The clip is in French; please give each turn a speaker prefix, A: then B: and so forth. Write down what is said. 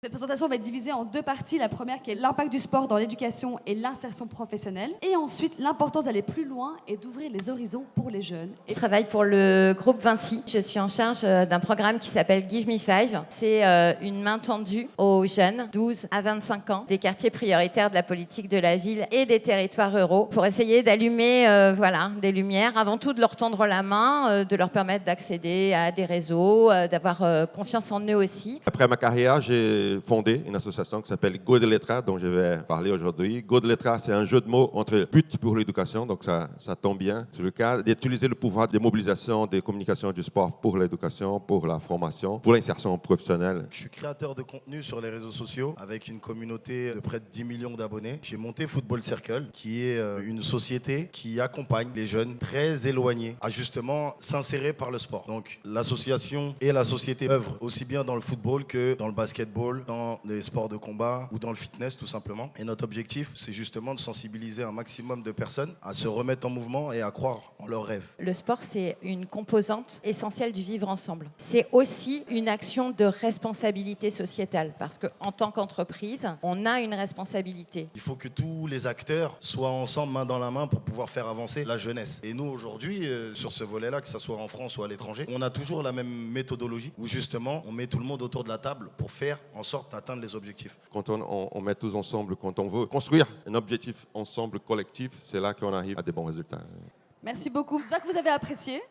A: Cette présentation va être divisée en deux parties. La première qui est l'impact du sport dans l'éducation et l'insertion professionnelle. Et ensuite, l'importance d'aller plus loin et d'ouvrir les horizons pour les jeunes.
B: Je travaille pour le groupe Vinci. Je suis en charge d'un programme qui s'appelle Give Me Five. C'est une main tendue aux jeunes, 12 à 25 ans, des quartiers prioritaires de la politique de la ville et des territoires ruraux, pour essayer d'allumer des lumières, avant tout de leur tendre la main, de leur permettre d'accéder à des réseaux, d'avoir confiance en eux aussi.
C: Après ma carrière, j'ai fondé une association qui s'appelle Go de Letra, dont je vais parler aujourd'hui. Go de Letra, c'est un jeu de mots entre but pour l'éducation, donc ça tombe bien sur le cas d'utiliser le pouvoir de mobilisation, des communications du sport pour l'éducation, pour la formation, pour l'insertion professionnelle.
D: Je suis créateur de contenu sur les réseaux sociaux avec une communauté de près de 10 millions d'abonnés. J'ai monté Football Circle, qui est une société qui accompagne les jeunes très éloignés à justement s'insérer par le sport. Donc l'association et la société œuvrent aussi bien dans le football que dans le basketball, dans les sports de combat ou dans le fitness tout simplement. Et notre objectif, c'est justement de sensibiliser un maximum de personnes à se remettre en mouvement et à croire en leurs rêves.
B: Le sport, c'est une composante essentielle du vivre ensemble. C'est aussi une action de responsabilité sociétale, parce qu'en tant qu'entreprise, on a une responsabilité.
D: Il faut que tous les acteurs soient ensemble, main dans la main, pour pouvoir faire avancer la jeunesse. Et nous, aujourd'hui, sur ce volet-là, que ce soit en France ou à l'étranger, on a toujours la même méthodologie, où justement, on met tout le monde autour de la table pour faire en sorte d'atteindre les objectifs.
C: Quand on met tous ensemble, quand on veut construire un objectif ensemble collectif, c'est là qu'on arrive à des bons résultats.
A: Merci beaucoup. J'espère que vous avez apprécié.